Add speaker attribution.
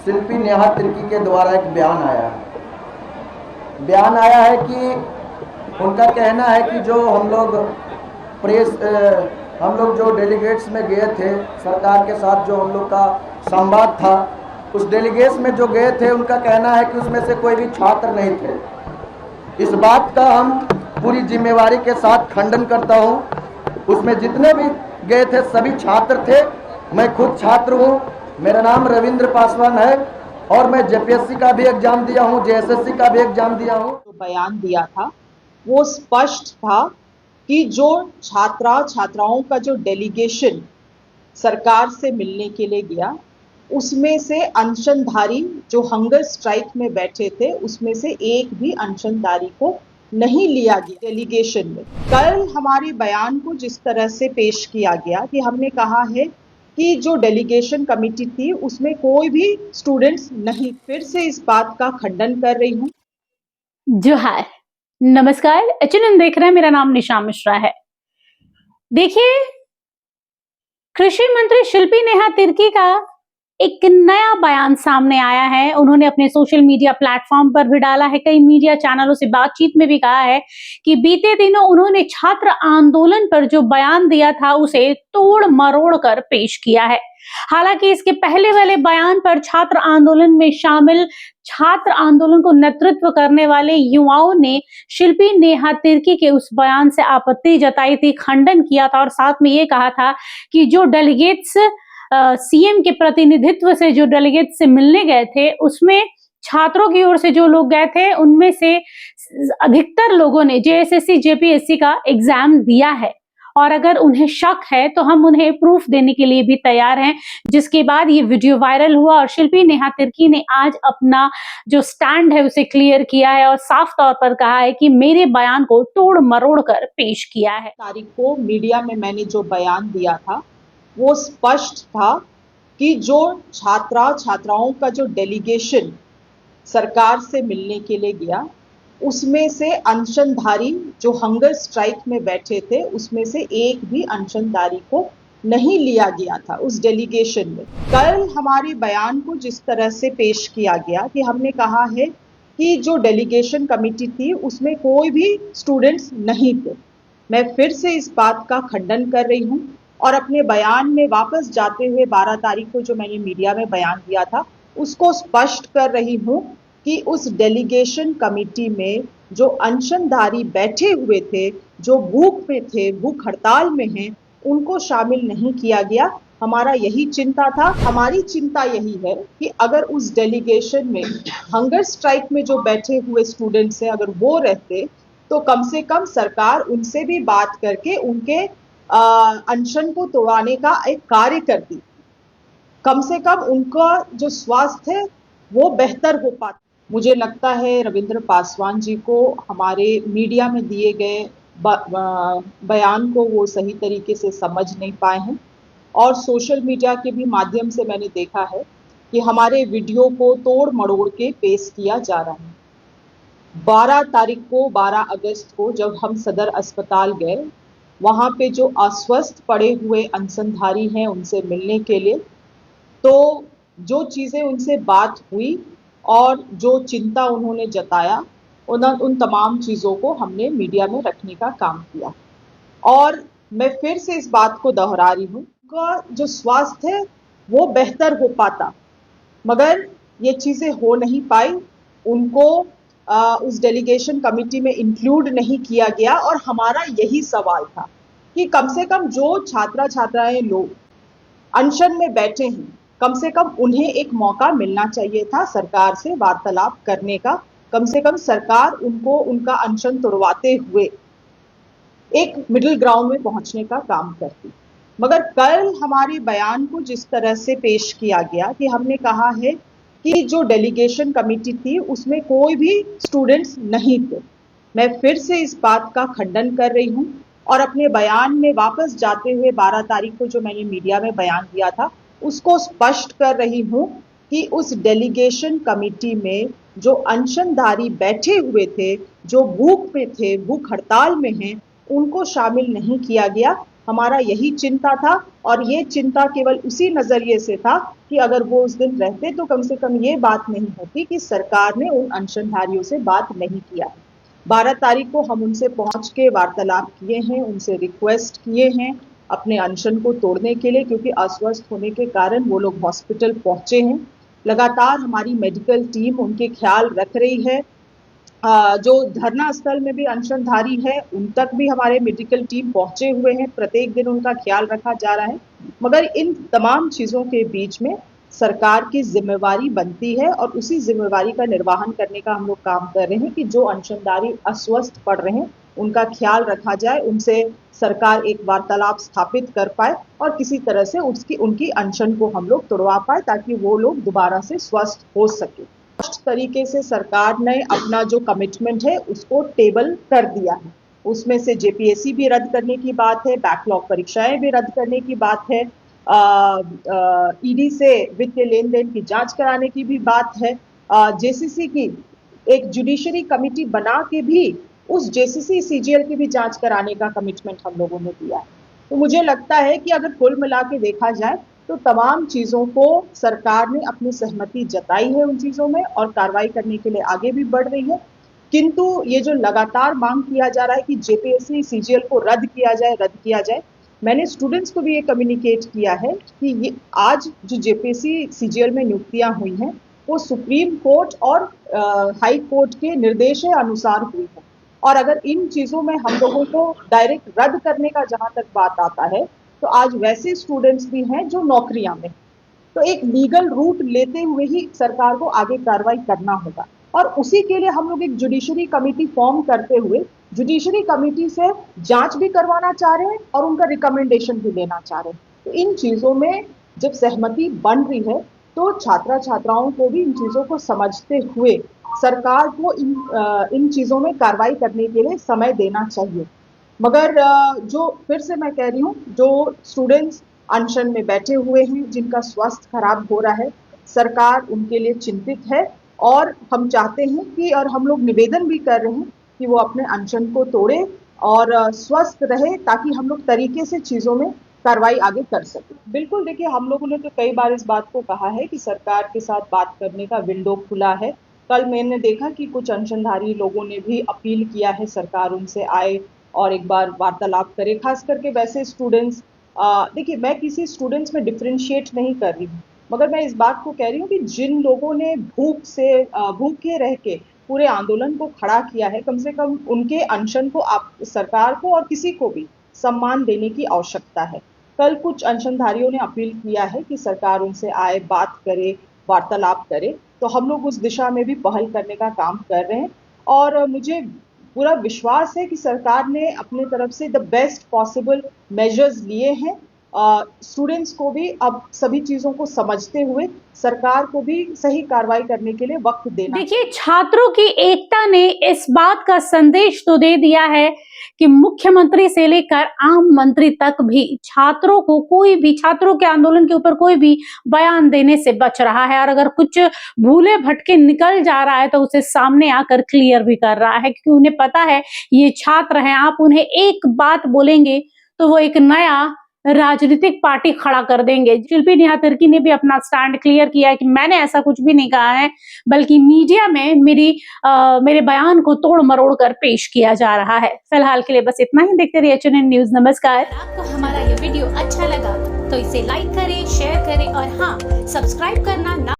Speaker 1: शिल्पी नेहा तिर्की के द्वारा एक बयान आया है कि उनका कहना है कि जो हम लोग जो डेलीगेट्स में गए थे सरकार के साथ, जो हम लोग का संवाद था, उस डेलीगेट्स में जो गए थे उनका कहना है कि उसमें से कोई भी छात्र नहीं थे। इस बात का हम पूरी जिम्मेवारी के साथ खंडन करता हूँ। उसमें जितने भी गए थे सभी छात्र थे। मैं खुद छात्र हूँ। मेरा नाम रविंद्र पासवान है और मैं जेपीएससी का भी एग्जाम दिया हूँ, जेएसएससी का भी एग्जाम दिया हूँ।
Speaker 2: जो बयान दिया था वो स्पष्ट था कि जो छात्राओं का जो डेलीगेशन सरकार से मिलने के लिए गया, उसमें से अनशनधारी जो हंगर स्ट्राइक में बैठे थे उसमें से एक भी अनशनधारी को नहीं लिया गया डेलीगेशन में। कल हमारे बयान को जिस तरह से पेश किया गया कि हमने कहा है कि जो डेलीगेशन कमेटी थी उसमें कोई भी स्टूडेंट्स नहीं, फिर से इस बात का खंडन कर रही हूँ।
Speaker 3: जोहार, नमस्कार, एचएनएन देख रहे हैं। मेरा नाम निशा मिश्रा है। देखिए, कृषि मंत्री शिल्पी नेहा तिर्की का एक नया बयान सामने आया है। उन्होंने अपने सोशल मीडिया प्लेटफॉर्म पर भी डाला है, कई मीडिया चैनलों से बातचीत में भी कहा है कि बीते दिनों उन्होंने छात्र आंदोलन पर जो बयान दिया था उसे तोड़ मरोड़ कर पेश किया है। हालांकि इसके पहले वाले बयान पर छात्र आंदोलन में शामिल छात्र आंदोलन को नेतृत्व करने वाले युवाओं ने शिल्पी नेहा तिर्की के उस बयान से आपत्ति जताई थी, खंडन किया था और साथ में ये कहा था कि जो डेलीगेट्स सीएम के प्रतिनिधित्व से जो डेलीगेट से मिलने गए थे उसमें छात्रों की ओर से जो लोग गए थे उनमें से अधिकतर लोगों ने जेएसएससी जेपीएससी का एग्जाम दिया है और अगर उन्हें शक है तो हम उन्हें प्रूफ देने के लिए भी तैयार हैं। जिसके बाद ये वीडियो वायरल हुआ और शिल्पी नेहा तिर्की ने आज अपना जो स्टैंड है उसे क्लियर किया है और साफ तौर पर कहा है कि मेरे बयान को तोड़ मरोड़ कर पेश किया है।
Speaker 2: तारीख को मीडिया में मैंने जो बयान दिया था वो स्पष्ट था कि जो छात्राओं का जो डेलीगेशन सरकार से मिलने के लिए गया उसमें से अनशनधारी जो हंगर स्ट्राइक में बैठे थे उसमें से एक भी अनशनधारी को नहीं लिया गया था उस डेलीगेशन में। कल हमारे बयान को जिस तरह से पेश किया गया कि हमने कहा है कि जो डेलीगेशन कमेटी थी उसमें कोई भी स्टूडेंट्स नहीं थे। मैं फिर से इस बात का खंडन कर रही हूँ और अपने बयान में वापस जाते हुए 12 तारीख को जो मैंने मीडिया में बयान दिया था उसको स्पष्ट कर रही हूँ कि उस डेलीगेशन कमेटी में जो अनशनधारी बैठे हुए थे, जो भूख पे थे, भूख हड़ताल में हैं, उनको शामिल नहीं किया गया। हमारा यही चिंता था। हमारी चिंता यही है कि अगर उस डेलीगेशन में हंगर स्ट्राइक में जो बैठे हुए स्टूडेंट्स हैं अगर वो रहते तो कम से कम सरकार उनसे भी बात करके उनके अनशन को तोड़ाने का एक कार्य करती, कम से कम उनका जो स्वास्थ्य है वो बेहतर हो पाता। मुझे लगता है रविंद्र पासवान जी को हमारे मीडिया में दिए गए बयान को वो सही तरीके से समझ नहीं पाए हैं और सोशल मीडिया के भी माध्यम से मैंने देखा है कि हमारे वीडियो को तोड़ मरोड़ के पेश किया जा रहा है। 12 तारीख को 12 अगस्त को जब हम सदर अस्पताल गए, वहाँ पे जो अस्वस्थ पड़े हुए अनशनधारी हैं उनसे मिलने के लिए, तो जो चीज़ें उनसे बात हुई और जो चिंता उन्होंने जताया उन तमाम चीज़ों को हमने मीडिया में रखने का काम किया। और मैं फिर से इस बात को दोहरा रही हूँ, उनका जो स्वास्थ्य है वो बेहतर हो पाता, मगर ये चीज़ें हो नहीं पाई। उनको उस डेलीगेशन कमेटी में इंक्लूड नहीं किया गया और हमारा यही सवाल था कि कम से कम जो छात्राएं लोग अनशन में बैठे हैं, कम से कम उन्हें एक मौका मिलना चाहिए था सरकार से वार्तालाप करने का। कम से कम सरकार उनको उनका अनशन तोड़वाते हुए एक मिडिल ग्राउंड में पहुंचने का काम करती। मगर कल हमारे बयान को जिस तरह से पेश किया गया कि हमने कहा है कि जो डेलीगेशन कमेटी थी उसमें कोई भी स्टूडेंट्स नहीं थे। मैं फिर से इस बात का खंडन कर रही हूँ और अपने बयान में वापस जाते हुए 12 तारीख को जो मैंने मीडिया में बयान दिया था उसको स्पष्ट कर रही हूँ कि उस डेलीगेशन कमेटी में जो अनशनधारी बैठे हुए थे, जो भूख पे थे, भूख हड़ताल में हैं, उनको शामिल नहीं किया गया। हमारा यही चिंता था और ये चिंता केवल उसी नजरिए से था कि अगर वो उस दिन रहते तो कम से कम ये बात नहीं होती कि सरकार ने उन अनशनधारियों से बात नहीं किया। 12 तारीख को हम उनसे पहुंच के वार्तालाप किए हैं, उनसे रिक्वेस्ट किए हैं अपने अनशन को तोड़ने के लिए, क्योंकि अस्वस्थ होने के कारण वो लोग हॉस्पिटल पहुंचे हैं। लगातार हमारी मेडिकल टीम उनके ख्याल रख रही है। जो धरना स्थल में भी अनशनधारी है उन तक भी हमारे मेडिकल टीम पहुंचे हुए हैं, प्रत्येक दिन उनका ख्याल रखा जा रहा है। मगर इन तमाम चीजों के बीच में सरकार की जिम्मेवारी बनती है और उसी जिम्मेवारी का निर्वहन करने का हम लोग काम कर रहे हैं कि जो अनशनधारी अस्वस्थ पड़ रहे हैं उनका ख्याल रखा जाए, उनसे सरकार एक वार्तालाप स्थापित कर पाए और किसी तरह से उनकी अनशन को हम लोग तोड़वा पाए ताकि वो लोग दोबारा से स्वस्थ हो सके। तरीके से सरकार ने अपना जो कमिटमेंट है उसको टेबल कर दिया है। उसमें से जेपीएससी भी रद्द करने की बात है, बैकलॉग परीक्षाएं भी रद्द करने की बात है, ईडी से वित्तीय लेन देन की जांच कराने की भी बात है, जेसीसी की एक जुडिशरी कमिटी बना के भी उस जेसीसी सीजीएल की भी जांच कराने का कमिटमेंट हम लोगों ने दिया है। तो मुझे लगता है कि अगर कुल मिला के देखा जाए तो तमाम चीजों को सरकार ने अपनी सहमति जताई है उन चीजों में और कार्रवाई करने के लिए आगे भी बढ़ रही है। किंतु ये जो लगातार मांग किया जा रहा है कि जेपीएससी सीजीएल को रद्द किया जाए, मैंने स्टूडेंट्स को भी ये कम्युनिकेट किया है कि ये आज जो जेपीएससी सीजीएल में नियुक्तियां हुई हैं वो सुप्रीम कोर्ट और हाई कोर्ट के निर्देश अनुसार हुई है और अगर इन चीजों में हम लोगों को डायरेक्ट रद्द करने का जहां तक बात आता है तो आज वैसे स्टूडेंट्स भी हैं जो नौकरियां में, तो एक लीगल रूट लेते हुए ही सरकार को आगे कार्रवाई करना होगा और उसी के लिए हम लोग एक जुडिशरी कमेटी फॉर्म करते हुए जुडिशरी कमेटी से जांच भी करवाना चाह रहे हैं और उनका रिकमेंडेशन भी लेना चाह रहे हैं। तो इन चीजों में जब सहमति बन रही है तो छात्रा छात्राओं को भी इन चीजों को समझते हुए सरकार को इन चीजों में कार्रवाई करने के लिए समय देना चाहिए। मगर जो फिर से मैं कह रही हूँ, जो स्टूडेंट्स अनशन में बैठे हुए हैं जिनका स्वास्थ्य खराब हो रहा है, सरकार उनके लिए चिंतित है और हम चाहते हैं कि और हम लोग निवेदन भी कर रहे हैं कि वो अपने अनशन को तोड़े और स्वस्थ रहे ताकि हम लोग तरीके से चीजों में कार्रवाई आगे कर सकें। बिल्कुल, देखिए हम लोगों ने तो कई बार इस बात को कहा है कि सरकार के साथ बात करने का विंडो खुला है। कल मैंने देखा कि कुछ अनशनधारी लोगों ने भी अपील किया है सरकार उनसे आए और एक बार वार्तालाप करे, खास करके वैसे स्टूडेंट्स। देखिए मैं किसी स्टूडेंट्स में डिफरेंशिएट नहीं कर रही हूँ, मगर मैं इस बात को कह रही हूँ कि जिन लोगों ने भूखे रह के पूरे आंदोलन को खड़ा किया है, कम से कम उनके अनशन को सरकार को और किसी को भी सम्मान देने की आवश्यकता है। कल कुछ अनशनधारियों ने अपील किया है कि सरकार उनसे आए, बात करे, वार्तालाप करे, तो हम लोग उस दिशा में भी पहल करने का काम कर रहे हैं और मुझे पूरा विश्वास है कि सरकार ने अपने तरफ से द बेस्ट पॉसिबल मेजर्स लिए हैं। स्टूडेंट्स को भी अब सभी चीजों को समझते हुए सरकार को भी सही कार्रवाई करने के लिए वक्त देना।
Speaker 3: देखिए, छात्रों की एकता ने इस बात का संदेश तो दे दिया है कि मुख्यमंत्री से लेकर आम मंत्री तक भी छात्रों के आंदोलन के ऊपर कोई भी बयान देने से बच रहा है और अगर कुछ भूले भटके निकल जा रहा है तो उसे सामने आकर क्लियर भी कर रहा है, क्योंकि उन्हें पता है ये छात्र हैं, आप उन्हें एक बात बोलेंगे तो वो एक नया राजनीतिक पार्टी खड़ा कर देंगे। शिल्पी नेहा तिर्की ने भी अपना स्टैंड क्लियर किया है कि मैंने ऐसा कुछ भी नहीं कहा है, बल्कि मीडिया में मेरे बयान को तोड़ मरोड़ कर पेश किया जा रहा है। फिलहाल के लिए बस इतना ही। देखते रहिए एचएनएन न्यूज। नमस्कार।
Speaker 4: आपको हमारा ये वीडियो अच्छा लगा तो इसे लाइक करें, शेयर करें और हाँ, सब्सक्राइब करना ना